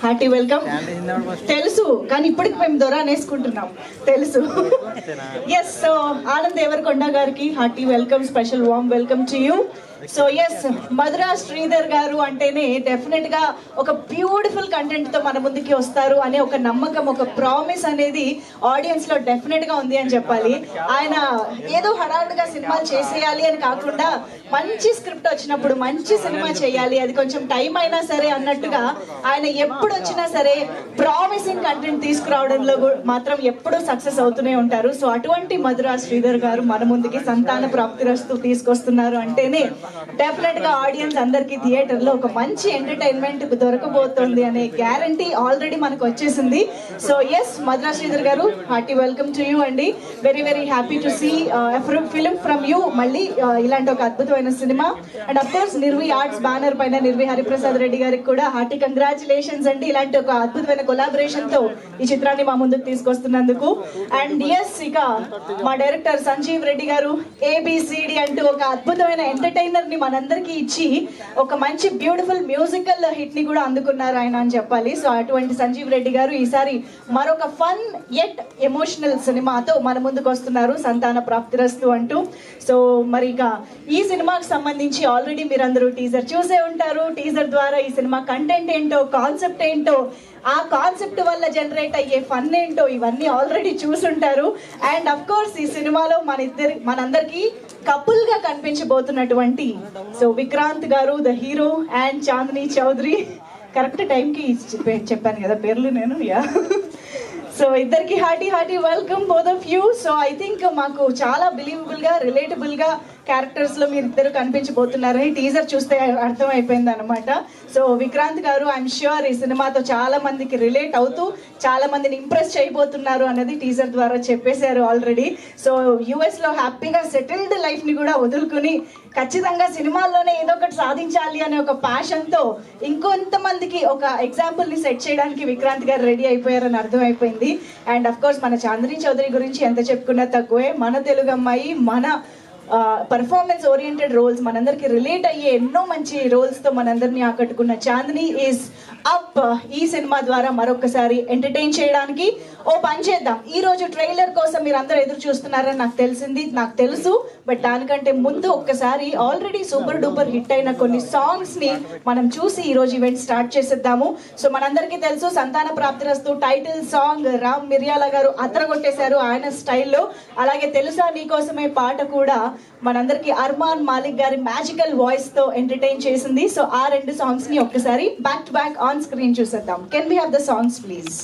Hearty welcome. తెలుసు కానీ ఇప్పటికి మేము దొర అనేసుకుంటున్నాం తెలుసు. ఎస్, సో ఆనంద్ దేవరకొండ గారికి hearty welcome, special warm welcome to you. So yes, Madhura Sridhar గారు అంటేనే డెఫినెట్ గా ఒక బ్యూటిఫుల్ కంటెంట్ తో మన ముందుకి వస్తారు అనే ఒక నమ్మకం, ఒక ప్రామిస్ అనేది ఆడియన్స్ లో డెఫినెట్ గా ఉంది అని చెప్పాలి. ఆయన ఏదో హడావుడిగా సినిమాలు చేసేయాలి అని కాకుండా మంచి స్క్రిప్ట్ వచ్చినప్పుడు మంచి సినిమా చేయాలి, అది కొంచెం టైం అయినా సరే అన్నట్టుగా ఆయన ఎప్పుడు వచ్చినా సరే ప్రామిసింగ్ కంటెంట్ తీసుకురావడంలో మాత్రం ఎప్పుడూ సక్సెస్ అవుతూనే ఉంటారు. సో అటువంటి మధురా శ్రీధర్ గారు మన ముందుకి సంతాన ప్రాప్తిరస్తు తీసుకొస్తున్నారు అంటేనే డెఫినెట్ గా ఆడియన్స్ అందరికి థియేటర్ లో ఒక మంచి ఎంటర్టైన్మెంట్ దొరకబోతోంది అనే గ్యారంటీ ఆల్రెడీ మనకు వచ్చేసింది. సో ఎస్, మధురా శ్రీధర్ గారు హార్టీ వెల్కమ్ టు యూ అండి. Very very happy to see film from you. మళ్ళీ ఇలాంటి ఒక అద్భుతమైన cinema and of course Nirvi Arts banner పైన నిర్వి హరిప్రసాద్ రెడ్డి గారికి కూడా హార్టీ కంగ్రాచులేషన్స్ అండి, ఇలాంటి ఒక అద్భుతమైన కొలాబరేషన్ తో ఈ చిత్రాన్ని మా ముందుకు తీసుకొస్తున్నందుకు. అండ్ ఎస్, ఇక మా డైరెక్టర్ సంజీవ్ రెడ్డి గారు ఏబిసిడి అంటూ ఒక అద్భుతమైన ఎంటర్టైనర్ ని మనందరికీ ఇచ్చి ఒక మంచి బ్యూటిఫుల్ మ్యూజికల్ హిట్ ని కూడా అందుకున్నారు ఆయన అని చెప్పాలి. సో అటువంటి సంజీవ్ రెడ్డి గారు ఈసారి మరొక ఫన్ యెట్ ఎమోషనల్ సినిమాతో మన ముందుకు వస్తున్నారు, సంతాన ప్రాప్తిరస్తు అంటూ. సో మరి ఇక ఈ సినిమాకి సంబంధించి ఆల్రెడీ మీరందరూ టీజర్ చూసే ఉంటారు. టీజర్ ద్వారా ఈ సినిమా కంటెంట్ ఏంటో, కాన్సెప్ట్ ఏంటో, ఆ కాన్సెప్ట్ వల్ల జనరేట్ అయ్యే ఫన్ ఏంటో ఇవన్నీ ఆల్రెడీ చూసుంటారు. అండ్ అఫ్ కోర్స్ ఈ సినిమాలో మనందరికి కపుల్ గా కనిపించబోతున్నటువంటి సో విక్రాంత్ గారు the hero and Chandini Chowdary, correct టైంకి చెప్పాను కదా పేర్లు నేను. యా, సో ఇద్దరికి hearty welcome both of you. So I think మాకు చాలా బిలీవబుల్ గా, రిలేటబుల్ గా క్యారెక్టర్స్ లో మీరు ఇద్దరు కనిపించబోతున్నారని టీజర్ చూస్తే అర్థం అయిపోయింది అనమాట. సో విక్రాంత్ గారు ఐఎమ్ ష్యూర్ ఈ సినిమాతో చాలా మందికి రిలేట్ అవుతూ చాలా మందిని ఇంప్రెస్ చేయబోతున్నారు అనేది టీజర్ ద్వారా చెప్పేశారు ఆల్రెడీ. సో యుఎస్ లో హ్యాపీగా సెటిల్డ్ లైఫ్ ని కూడా వదులుకుని ఖచ్చితంగా సినిమాల్లోనే ఏదో ఒకటి సాధించాలి అనే ఒక ప్యాషన్ తో ఇంకొంతమందికి ఒక ఎగ్జాంపుల్ ని సెట్ చేయడానికి విక్రాంత్ గారు రెడీ అయిపోయారని అర్థం అయిపోయింది. అండ్ అఫ్ కోర్స్ మన చాందిని చౌదరి గురించి ఎంత చెప్పుకున్నా తక్కువే. మన తెలుగు అమ్మాయి, మన పర్ఫార్మెన్స్ ఓరియంటెడ్ రోల్స్, మనందరికి రిలేట్ అయ్యే ఎన్నో మంచి రోల్స్ తో మనందరినీ ఆకట్టుకున్న చాందిని ఈజ్ అప్. ఈ సినిమా ద్వారా మరొకసారి ఎంటర్టైన్ చేయడానికి ఓ పని చేద్దాం. ఈ రోజు ట్రైలర్ కోసం మీరు అందరూ ఎదురు చూస్తున్నారని నాకు తెలుసు. బట్ దానికంటే ముందు ఒక్కసారి ఆల్రెడీ సూపర్ డూపర్ హిట్ అయిన కొన్ని సాంగ్స్ ని మనం చూసి ఈ రోజు ఈవెంట్ స్టార్ట్ చేసేద్దాము. సో మనందరికీ తెలుసు సంతాన ప్రాప్తిరస్తు టైటిల్ సాంగ్ రామ్ మిర్యాల గారు అదరగొట్టేశారు ఆయన స్టైల్లో. అలాగే తెలుసా నీకోసమే పాట కూడా మనందరికి అర్మాన్ మాలిక్ గారి మ్యాజికల్ వాయిస్ తో ఎంటర్టైన్ చేసింది. సో ఆ రెండు సాంగ్స్ ని ఒక్కసారి back to back on screen చూసేద్దాం. Can we have the songs please?